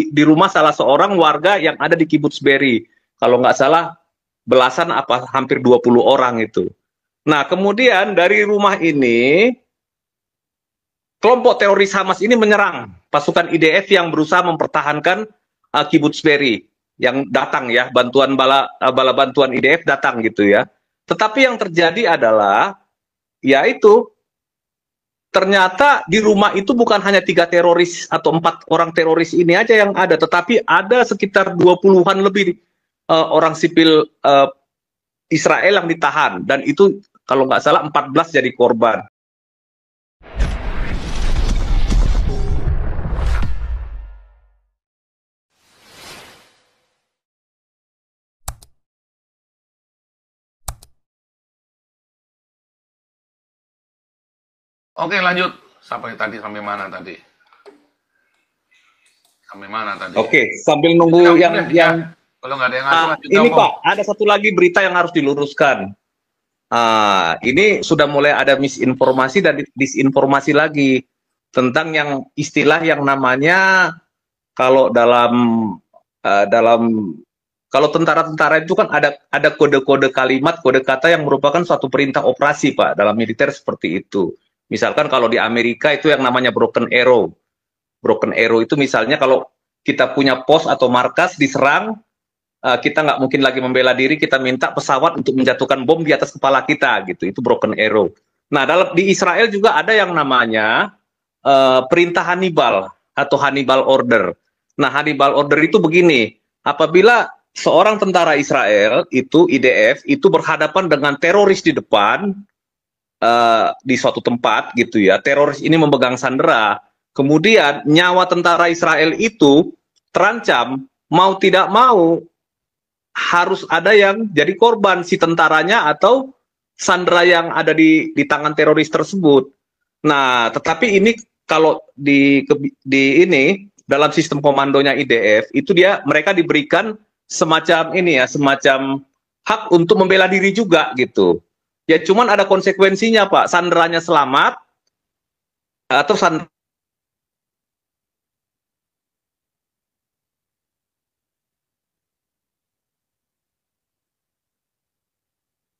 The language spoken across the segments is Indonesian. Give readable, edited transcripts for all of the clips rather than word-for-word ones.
di rumah salah seorang warga yang ada di Kibbutz Be'eri. Kalau nggak salah belasan apa hampir 20 orang itu. Nah, kemudian dari rumah ini kelompok teroris Hamas ini menyerang pasukan IDF yang berusaha mempertahankan Kibbutz Be'eri yang datang ya, bala bantuan IDF datang gitu ya. Tetapi yang terjadi adalah yaitu ternyata di rumah itu bukan hanya 3 teroris atau 4 orang teroris ini aja yang ada, tetapi ada sekitar 20-an lebih orang sipil Israel yang ditahan, dan itu kalau nggak salah 14 jadi korban. Oke, lanjut. Sampai mana tadi? Sampai mana tadi? Oke, sambil nunggu yang kalau nggak ada yang ngatur, lanjut ini ngomong. Pak, ada satu lagi berita yang harus diluruskan. Ini sudah mulai ada misinformasi dan disinformasi lagi tentang yang istilah yang namanya kalau kalau tentara-tentara itu kan ada kode-kode kalimat, kode kata yang merupakan suatu perintah operasi, Pak, dalam militer seperti itu. Misalkan kalau di Amerika itu yang namanya broken arrow. Broken arrow itu misalnya kalau kita punya pos atau markas diserang, kita nggak mungkin lagi membela diri, kita minta pesawat untuk menjatuhkan bom di atas kepala kita, gitu. Itu broken arrow. Nah, di Israel juga ada yang namanya perintah Hannibal atau Hannibal Order. Nah, Hannibal Order itu begini, apabila seorang tentara Israel itu IDF itu berhadapan dengan teroris di depan di suatu tempat gitu ya, teroris ini memegang sandera, kemudian nyawa tentara Israel itu terancam, mau tidak mau harus ada yang jadi korban, si tentaranya atau sandera yang ada di tangan teroris tersebut. Nah, tetapi ini kalau ini dalam sistem komandonya IDF itu mereka diberikan semacam ini ya, semacam hak untuk membela diri juga gitu. Ya cuman ada konsekuensinya, Pak. Sanderanya selamat atau tanggal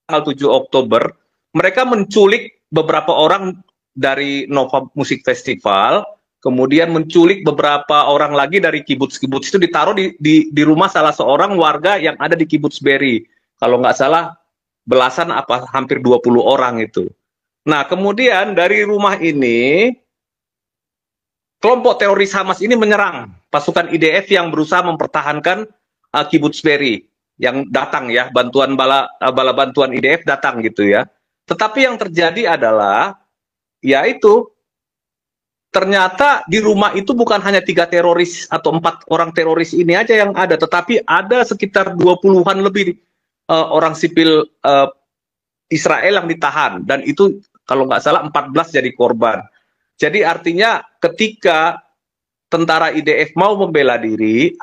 7 Oktober, mereka menculik beberapa orang dari Nova Music Festival, kemudian menculik beberapa orang lagi dari kibbutz-kibbutz itu, ditaruh di rumah salah seorang warga yang ada di Kibbutz Be'eri. Kalau nggak salah belasan apa hampir 20 orang itu. Nah, kemudian dari rumah ini kelompok teroris Hamas ini menyerang pasukan IDF yang berusaha mempertahankan Kibbutz Be'eri yang datang ya, bala bantuan IDF datang gitu ya. Tetapi yang terjadi adalah yaitu ternyata di rumah itu bukan hanya 3 teroris atau 4 orang teroris ini aja yang ada, tetapi ada sekitar 20-an lebih orang sipil Israel yang ditahan, dan itu kalau nggak salah 14 jadi korban. Jadi artinya ketika tentara IDF mau membela diri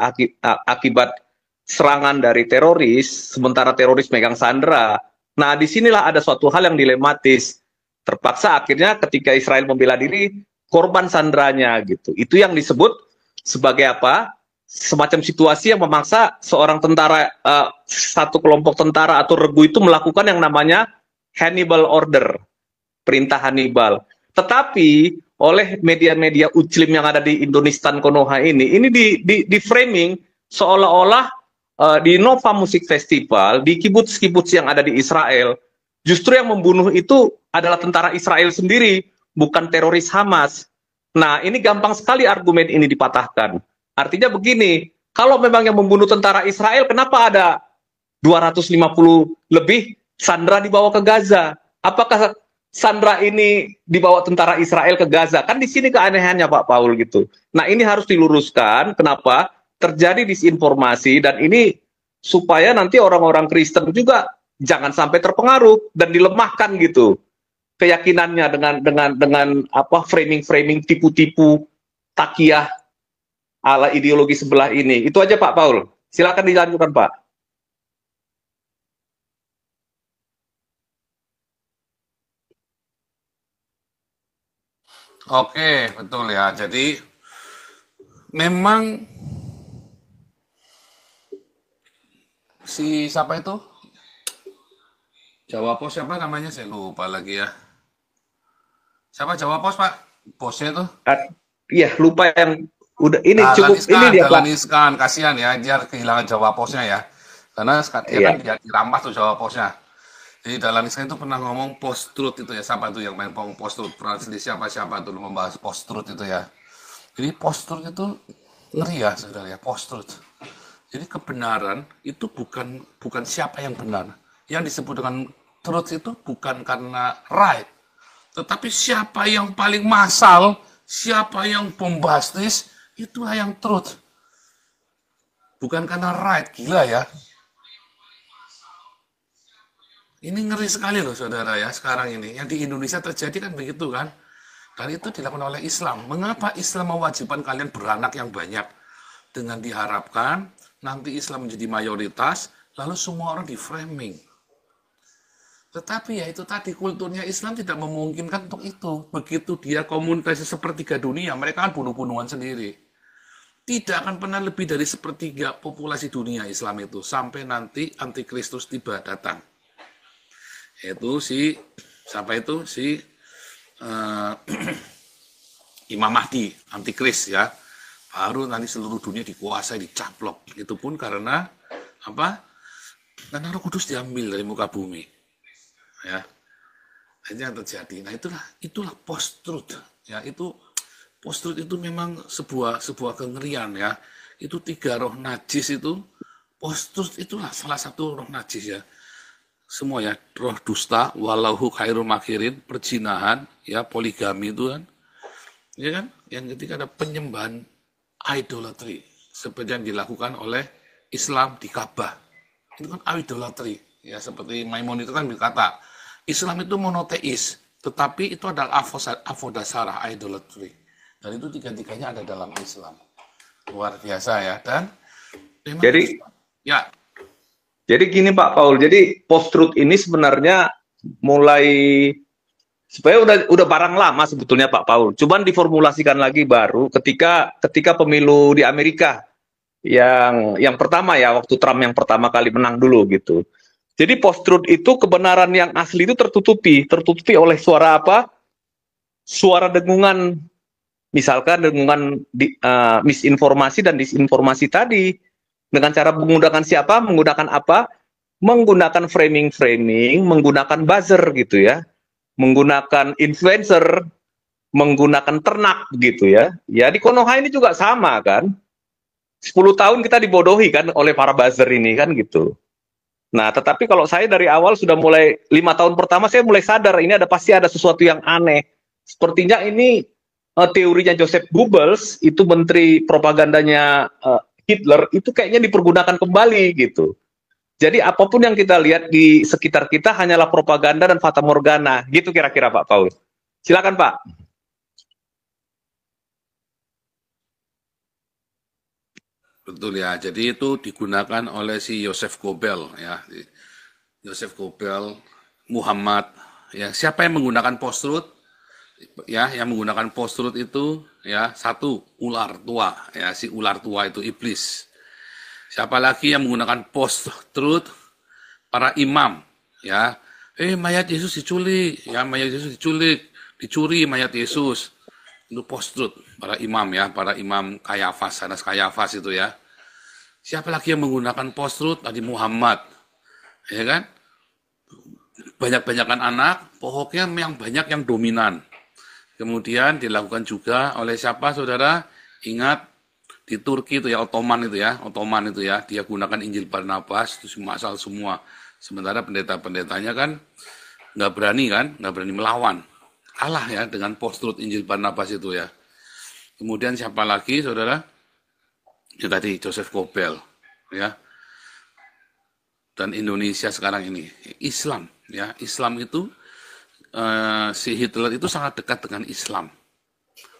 akibat serangan dari teroris, sementara teroris megang sandera, nah disinilah ada suatu hal yang dilematis. Terpaksa akhirnya ketika Israel membela diri, korban sanderanya gitu. Itu yang disebut sebagai apa? Semacam situasi yang memaksa seorang tentara, satu kelompok tentara atau regu itu melakukan yang namanya Hannibal Order, perintah Hannibal. Tetapi oleh media-media Ujlim yang ada di Indonesia Konoha ini di framing seolah-olah di Nova Music Festival, di kibbutz-kibbutz yang ada di Israel, justru yang membunuh itu adalah tentara Israel sendiri, bukan teroris Hamas. Nah, ini gampang sekali argumen ini dipatahkan. Artinya begini, kalau memang yang membunuh tentara Israel, kenapa ada 250 lebih sandera dibawa ke Gaza? Apakah sandera ini dibawa tentara Israel ke Gaza? Kan di sini keanehannya, Pak Paul gitu. Nah, ini harus diluruskan. Kenapa terjadi disinformasi, dan ini supaya nanti orang-orang Kristen juga jangan sampai terpengaruh dan dilemahkan gitu keyakinannya dengan apa framing tipu-tipu takiyah ala ideologi sebelah ini. Itu aja Pak Paul. Silakan dilanjutkan Pak. Oke, betul ya. Jadi memang si siapa itu? Jawa Pos siapa namanya? Saya lupa lagi ya. Siapa Jawa Pos, Pak? Bosnya itu? Iya, lupa yang udah ini Dahlan cukup ini Iskan, dia Dahlan Pak. Iskan, kasihan ya, dia kehilangan Jawa Posnya ya. Karena dia kan Iya. dia dirampas tuh Jawa Posnya. Jadi Dahlan Iskan itu pernah ngomong post truth itu ya, siapa tuh yang main ngomong post truth? Franslis siapa tuh membahas post truth itu ya. Jadi post truth itu ngeri ya, saudara ya, post truth. Jadi kebenaran itu bukan bukan siapa yang benar. Yang disebut dengan truth itu bukan karena right, tetapi siapa yang paling massal, siapa yang bombastis, itulah yang truth. Bukan karena right, gila ya. Ini ngeri sekali loh saudara ya sekarang ini. Yang di Indonesia terjadi kan begitu kan. Dan itu dilakukan oleh Islam. Mengapa Islam mewajibkan kalian beranak yang banyak? Dengan diharapkan nanti Islam menjadi mayoritas, lalu semua orang di framing. Tetapi ya itu tadi, kulturnya Islam tidak memungkinkan untuk itu. Begitu dia komunitas sepertiga dunia, mereka kan bunuh-bunuhan sendiri. Tidak akan pernah lebih dari sepertiga populasi dunia Islam itu, sampai nanti antikristus tiba datang. Itu siapa itu? Imam Mahdi, antikris ya. Baru nanti seluruh dunia dikuasai, dicaplok. Itu pun karena apa? Karena Roh Kudus diambil dari muka bumi. Ya. Ini yang terjadi. Nah, itulah post truth. Ya, itu post truth itu memang sebuah kengerian ya. Itu 3 roh najis itu, post truth itulah salah satu roh najis ya. Semua ya, roh dusta, walauhu khairul makirin, perzinahan, ya, poligami itu kan. Ya kan? Yang ketika ada penyembahan idolatry, seperti yang dilakukan oleh Islam di Ka'bah. Itu kan idolatry. Ya, seperti Maimun itu kan berkata, Islam itu monoteis, tetapi itu adalah avodasarah, idolatry. Dan itu tiga-tiganya ada dalam Islam. Luar biasa ya. Dan memang Jadi ya, Jadi gini Pak Paul, jadi post-truth ini sebenarnya mulai sebenarnya udah barang lama sebetulnya Pak Paul. Cuman diformulasikan lagi baru ketika pemilu di Amerika yang pertama ya, waktu Trump yang pertama kali menang dulu gitu. Jadi post-truth itu kebenaran yang asli itu tertutupi oleh suara apa? Suara dengungan, misalkan dengungan misinformasi dan disinformasi tadi. Dengan cara menggunakan siapa, menggunakan apa, menggunakan framing, menggunakan buzzer gitu ya, menggunakan influencer, menggunakan ternak gitu ya. Ya di Konoha ini juga sama kan. 10 tahun kita dibodohi kan oleh para buzzer ini kan gitu. Nah, tetapi kalau saya dari awal sudah mulai 5 tahun pertama saya mulai sadar ini pasti ada sesuatu yang aneh. Sepertinya ini teorinya Joseph Goebbels, itu menteri propagandanya Hitler, itu kayaknya dipergunakan kembali gitu. Jadi apapun yang kita lihat di sekitar kita hanyalah propaganda dan fata morgana, gitu kira-kira Pak Paul. Silakan Pak. betul ya. Jadi itu digunakan oleh si Joseph Goebbels ya. Joseph Goebbels, Muhammad, ya. Siapa yang menggunakan post-truth? Ya, yang menggunakan post-truth itu ya, satu, ular tua, ya, si ular tua itu iblis. Siapa lagi yang menggunakan post-truth? Para imam, ya. Mayat Yesus diculik, ya, mayat Yesus diculik, dicuri mayat Yesus. Itu post-truth, para imam ya, para imam Kayafas, Hanas Kayafas itu ya. Siapa lagi yang menggunakan post-truth? Tadi Muhammad, ya kan? Banyak-banyakan anak, pokoknya yang banyak yang dominan. Kemudian dilakukan juga oleh siapa saudara? Ingat, di Turki itu ya, Ottoman itu ya, dia gunakan Injil Barnabas, itu masal semua. Sementara pendeta-pendetanya kan nggak berani melawan. Kalah ya dengan post-truth Injil Barnabas itu ya. Kemudian siapa lagi saudara? Ya tadi Joseph Goebbels ya. Dan Indonesia sekarang ini Islam ya. Islam itu si Hitler itu sangat dekat dengan Islam.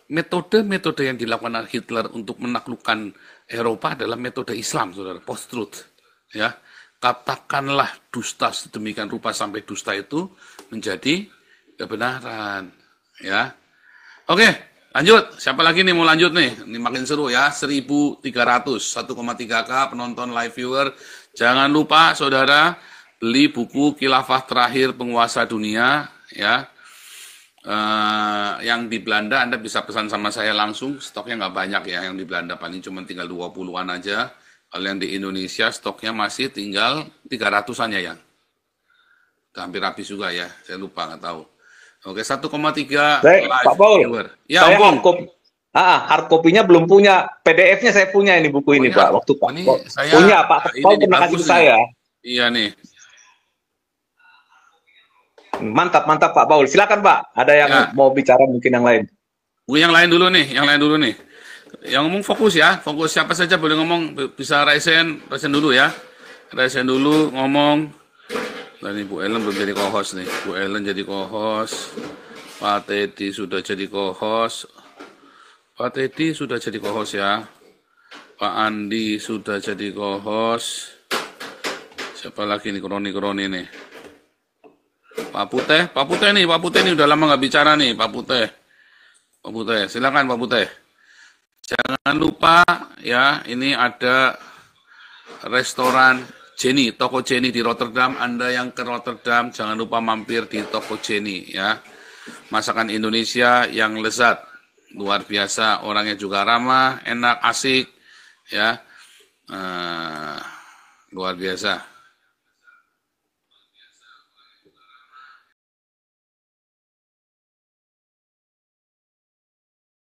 Metode-metode yang dilakukan Hitler untuk menaklukkan Eropa adalah metode Islam, saudara, post-truth. Ya, katakanlah dusta sedemikian rupa sampai dusta itu menjadi kebenaran. Ya, oke. Lanjut, siapa lagi nih mau lanjut nih? Ini makin seru ya, 1.300, 1,3K penonton live viewer. Jangan lupa saudara, beli buku Khilafah Terakhir Penguasa Dunia ya. Yang di Belanda Anda bisa pesan sama saya langsung, stoknya nggak banyak ya, yang di Belanda paling cuma tinggal 20-an aja. Kalau yang di Indonesia stoknya masih tinggal 300-an ya yang. Hampir habis juga ya, saya lupa nggak tahu. Oke, 1,3 Baik, Pak live Paul. viewer. Ya, Saya Om. hard copy-nya belum punya. PDF-nya saya punya ini buku ini, Pak. Waktu Pak Ini saya punya, Pak ini Paul nih, pernah kasih bagus ke nih. saya. Iya nih. Mantap, mantap Pak Paul. Silakan Pak. Ada yang Ya. mau bicara mungkin yang lain. Yang lain dulu nih, Yang ngomong fokus ya, fokus siapa saja boleh ngomong, bisa Raisen dulu ya. Raisen dulu ngomong. Dan Bu Ellen belum jadi co-host nih. Bu Ellen jadi co-host. Pak Teddy sudah jadi co-host. Pak Teddy sudah jadi co-host ya. Pak Andi sudah jadi co-host. Siapa lagi nih kroni-kroni nih? Pak Putih nih udah lama nggak bicara nih, Pak Putih, silakan Pak Putih. Jangan lupa ya, ini ada restoran Jenny, toko Jenny di Rotterdam. Anda yang ke Rotterdam jangan lupa mampir di toko Jenny ya. Masakan Indonesia yang lezat, luar biasa, orangnya juga ramah, enak, asik ya, luar biasa.